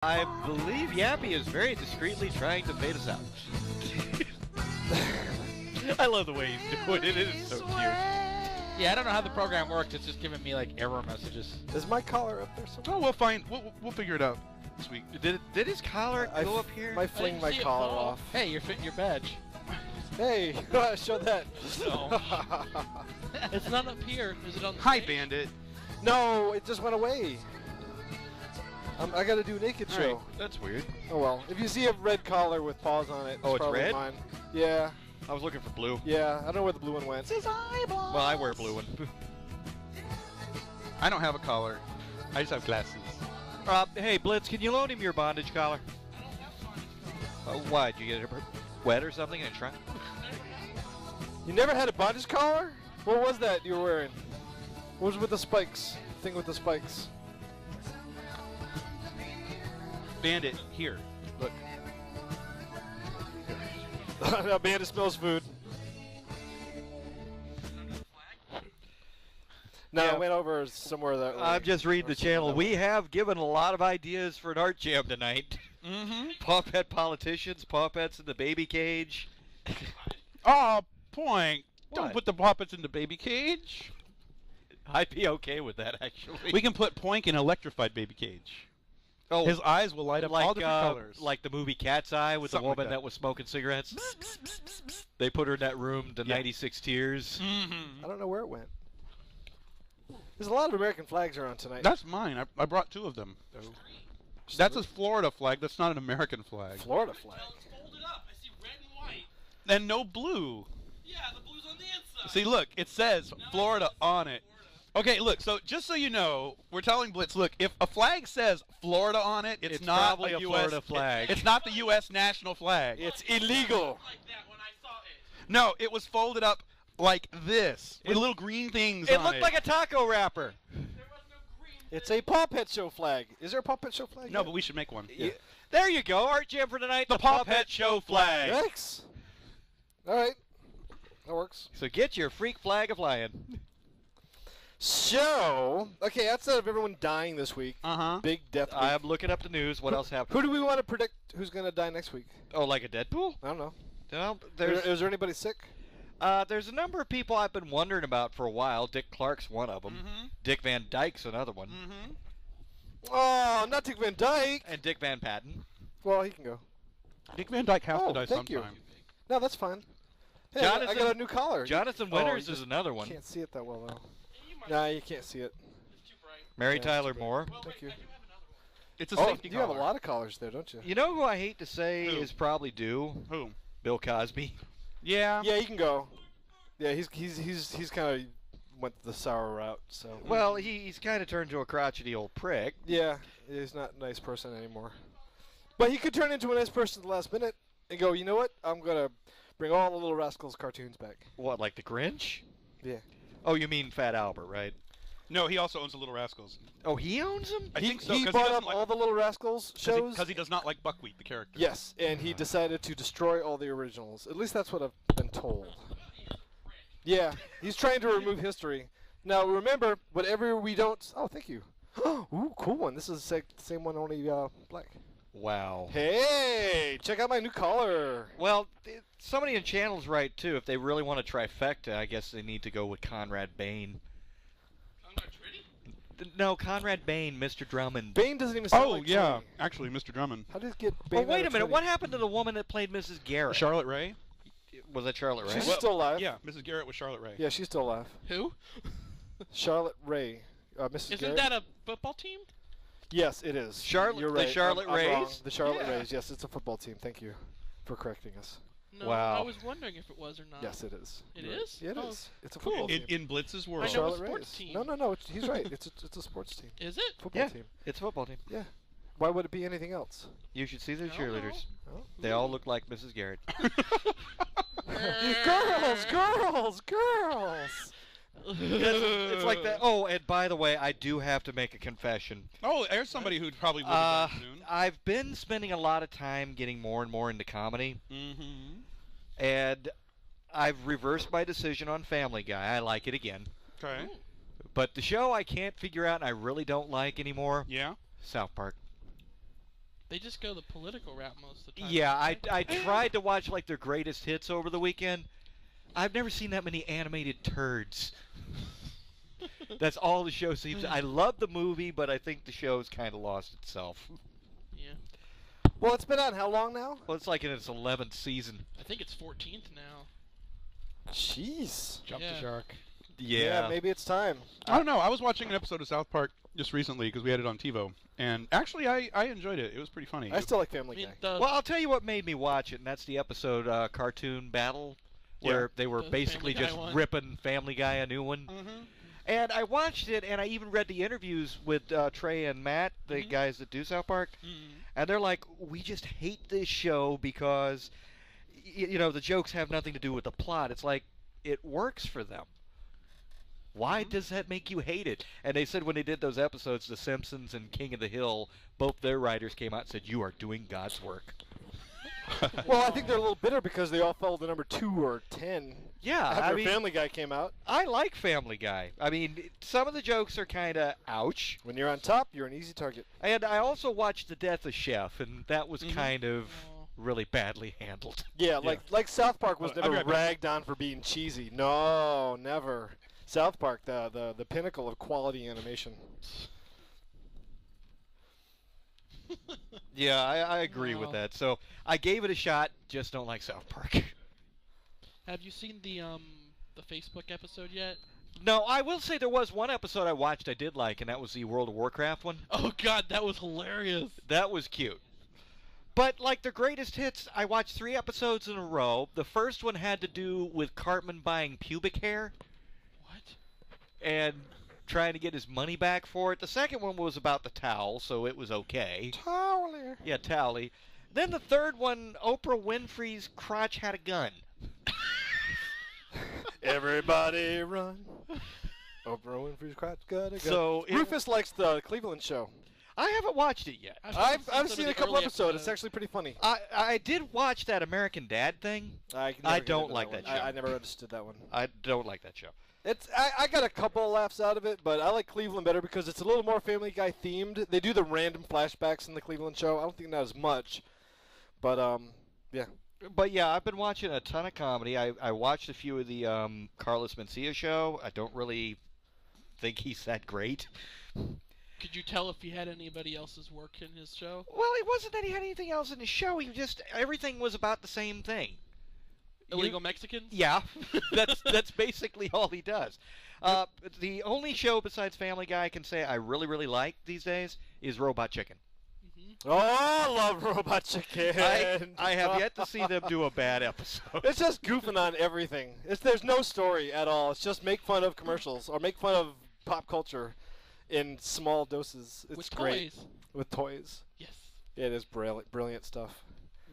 I believe Yappy is very discreetly trying to fade us out. I love the way he's doing it. It is so cute. Yeah, I don't know how the program works. It's just giving me like error messages. Is my collar up there somewhere? Oh, we'll find. We'll figure it out this week. Did his collar go up here? I fling my collar off. Hey, you're fitting your badge. Hey, show that. No. It's not up here. Is it on the Hi, stage? Bandit. No, it just went away. I got to do naked show. Right. That's weird. Oh well. If you see a red collar with paws on it, Oh, it's probably red? mine. Yeah, I was looking for blue. yeah. I don't know where the blue one went. Well, I wear blue one. I don't have a collar. I just have glasses. Hey, Blitz, can you loan him your bondage collar? Why? Did you get it wet or something in a trunk? You never had a bondage collar? What was that you were wearing? What was with the spikes? Thing with the spikes. Bandit, here. Look. Amanda smells food. No, Yeah. I went over somewhere that way. I'm just reading the channel. We have given a lot of ideas for an art jam tonight. Mm-hmm. Pawpet politicians, pawpets in the baby cage. Oh, Point. Don't What? put the puppets in the baby cage. I'd be okay with that, actually. We can put Poink in an electrified baby cage. Oh, His eyes will light up all different colors. like the movie Cat's Eye with Something the like woman that. that was smoking cigarettes. They put her in that room to Yeah. 96 Tears. Mm-hmm. I don't know where it went. There's a lot of American flags around tonight. That's mine. I brought 2 of them. That's a Florida flag. That's not an American flag. Florida flag. It's folded up. I see red and white. And no blue. Yeah, the blue's on the inside. See, look, it says No, Florida it's on it. Okay, look, so just so you know, we're telling Blitz, look, if a flag says Florida on it, it's not probably a US, Florida flag. It's not the U.S. national flag. It's illegal. Like that when I saw it. No, it was folded up like this, with little green things It on looked like a taco wrapper. There was no green. It's a Paw Pet Show flag. Is there a Paw Pet Show flag? No, yet? but we should make one. There you go, art jam for tonight. The Paw Pet Show flag. Thanks. All right. That works. So get your freak flag a flying. So, okay, outside of everyone dying this week, Uh-huh. big death week. I'm looking up the news. What else happened? Who do we want to predict who's going to die next week? Oh, like a Deadpool? I don't know. No, Is there anybody sick? there's a number of people I've been wondering about for a while. Dick Clark's one of them. Mm-hmm. Dick Van Dyke's another one. Mm-hmm. Oh, not Dick Van Dyke. And Dick Van Patten. Well, he can go. Dick Van Dyke has Oh, to die thank you. sometime. No, that's fine. Hey, I Jonathan- got a new collar. Jonathan Oh, Winters you is just another one. Can't see it that well, though. You might. Nah, you can't see it. It's too bright. Mary Yeah, Tyler it's too Moore. Well, Thank wait, you. I do have another one. It's a Oh, safety you collar. have a lot of collars there, don't you? You know who I hate to say Who? is probably due? Who? Bill Cosby. Yeah. Yeah, he can go. Yeah, he's kind of went the sour route. So Well, he's kind of turned to a crotchety old prick. yeah, he's not a nice person anymore. But he could turn into a nice person at the last minute and go, you know what? I'm gonna bring all the Little Rascals cartoons back. What, like the Grinch? Yeah. Oh, you mean Fat Albert, right? No, he also owns the Little Rascals. Oh, he owns them? I he think so, he 'cause bought doesn't up like- all the Little Rascals shows. Because he does not like Buckwheat, the character. Yes, and he decided to destroy all the originals. At least that's what I've been told. Yeah, he's trying to remove history. Now remember, whatever we don't. Oh, thank you. Ooh, cool one. This is the same one, only black. Wow. Hey, check out my new collar. Well, somebody in channel's right, too. If they really want a trifecta, I guess they need to go with Conrad Bain. Conrad Trinity? No, Conrad Bain, Mr. Drummond. Bane doesn't even sound Oh, like yeah. Tony. Actually, Mr. Drummond. How did it get Oh, Bane? wait out a of minute. Tony? What happened to the woman that played Mrs. Garrett? Charlotte Ray? Was that Charlotte Ray? She's still alive. Yeah, Mrs. Garrett was Charlotte Ray. Yeah, she's still alive. Who? Charlotte Ray, Mrs. Isn't Garrett. that a football team? Yes, it is. Charlotte- You're the right. Charlotte I'm wrong. Rays? The Charlotte Yeah. Rays. Yes, it's a football team. Thank you for correcting us. No, Wow. I was wondering if it was or not. Yes, it is. It You're right. is? Yeah, it Oh, is. It's a cool. football team. In Blitz's I world. know a Charlotte sports Rays. team. No. He's right. It's a sports team. Is it? Football Yeah, team. it's a football team. Yeah. Why would it be anything else? You should see the I don't cheerleaders. Oh. They all look like Mrs. Garrett. Girls! It's like that. Oh, and by the way, I do have to make a confession. Oh, there's somebody who'd probably live that soon. I've been spending a lot of time getting more and more into comedy, Mm-hmm. and I've reversed my decision on Family Guy. I like it again. Okay. But the show I can't figure out and I really don't like anymore, Yeah. South Park. They just go the political route most of the time. Yeah, right? I tried to watch like their greatest hits over the weekend. I've never seen that many animated turds. That's all the show seems. I love the movie, but I think the show's kind of lost itself. Yeah. Well, it's been on how long now? Well, it's like in its 11th season. I think it's 14th now. Jeez. Jump the shark. Yeah. Maybe it's time. I don't know. I was watching an episode of South Park just recently because we had it on TiVo, and actually I enjoyed it. It was pretty funny. I still like I Family mean, Guy. Well, I'll tell you what made me watch it, and that's the episode Cartoon Battle, where they were The basically Family Guy just one. ripping Family Guy a new one. Mm-hmm. And I watched it, and I even read the interviews with Trey and Matt, the guys that do South Park, and they're like, we just hate this show because, you know, the jokes have nothing to do with the plot. It's like, it works for them. Why does that make you hate it? And they said when they did those episodes, The Simpsons and King of the Hill, both their writers came out and said, you are doing God's work. Well, I think they're a little bitter because they all fell to number 2 or 10 Yeah, after I mean, Family Guy came out. I like Family Guy. I mean, some of the jokes are kind of ouch. When you're on top, you're an easy target. And I also watched The Death of Chef, and that was kind of Oh. really badly handled. Yeah, like South Park was I'll be never right back. ragged on for being cheesy. No, never. South Park, the pinnacle of quality animation. Yeah, I agree with Wow. that. So I gave it a shot, just don't like South Park. Have you seen the Facebook episode yet? No, I will say there was one episode I watched I did like, and that was the World of Warcraft one. Oh God, that was hilarious. That was cute. But like their greatest hits, I watched 3 episodes in a row. The first one had to do with Cartman buying pubic hair What? and trying to get his money back for it. The second one was about the towel, so it was okay. Towler. Yeah, towel-y. Then the third one, Oprah Winfrey's crotch had a gun. Everybody run. Oprah Winfrey's crotch got a gun. So it- Rufus likes the Cleveland show. I haven't watched it yet. I've seen a couple episodes. It's actually pretty funny. I did watch that American Dad thing. I I don't like that one. show. I never understood that one. I don't like that show. I got a couple of laughs out of it, but I like Cleveland better because it's a little more Family Guy themed. They do the random flashbacks in the Cleveland show. I don't think not as much, but yeah. But yeah, I've been watching a ton of comedy. I watched a few of the Carlos Mencia show. I don't really think he's that great. Could you tell if he had anybody else's work in his show? Well, it wasn't that he had anything else in his show. He just everything was about the same thing. Illegal Mexicans? Yeah, that's basically all he does. The only show besides Family Guy I can say I really like these days is Robot Chicken. Oh, I love Robot Chicken. I have yet to see them do a bad episode. It's just goofing on everything. There's no story at all. It's just make fun of commercials or make fun of pop culture in small doses. It's With great. toys. With toys. Yes. It is brilliant stuff.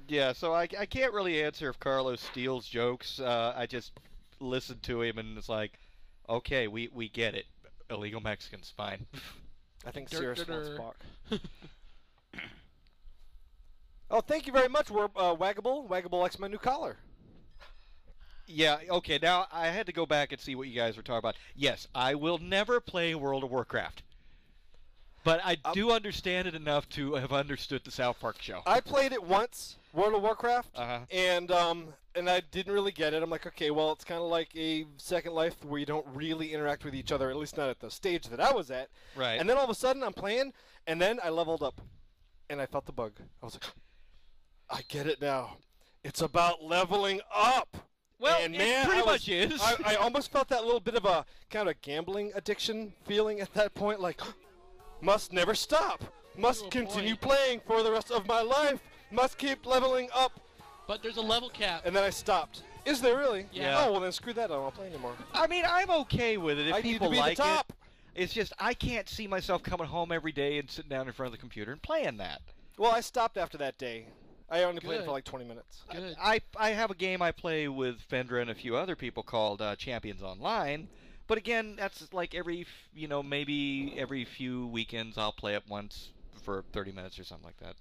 Yeah, so I can't really answer if Carlos steals jokes. I just listen to him and it's like, okay, we get it. Illegal Mexicans, fine. I think Dur- Cirrus dur- wants dur. Spock. Oh, thank you very much, Waggable. Waggable likes my new collar. Yeah, okay, now I had to go back and see what you guys were talking about. Yes, I will never play World of Warcraft. But I do understand it enough to have understood the South Park show. I played it once, World of Warcraft, Uh-huh. and I didn't really get it. I'm like, okay, well, it's kind of like a Second Life where you don't really interact with each other, at least not at the stage that I was at. Right. And then all of a sudden, I'm playing, and then I leveled up, and I felt the bug. I was like, I get it now. It's about leveling up. Well, and it man, pretty I much is. I almost felt that little bit of a kind of gambling addiction feeling at that point, like, must never stop. Must Oh, continue boy. playing for the rest of my life. Must keep leveling up. But there's a level cap. And then I stopped. Is there really? Yeah. Oh, well then screw that. I won't play anymore. I mean, I'm okay with it if I need people to be like the top. it. It's just I can't see myself coming home every day and sitting down in front of the computer and playing that. Well, I stopped after that day. I only played it Good. for like 20 minutes. Good. I have a game I play with Fendra and a few other people called Champions Online. But again, that's like maybe every few weekends I'll play it once for 30 minutes or something like that.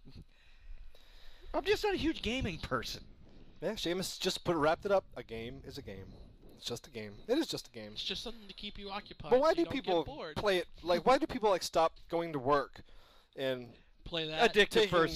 I'm just not a huge gaming person. Yeah, Seamus just wrapped it up. A game is a game. It's just a game. It is just a game. It's just something to keep you occupied. But why so do you don't people get bored. play it? Like, why do people like stop going to work and Play that? Addicted taking person.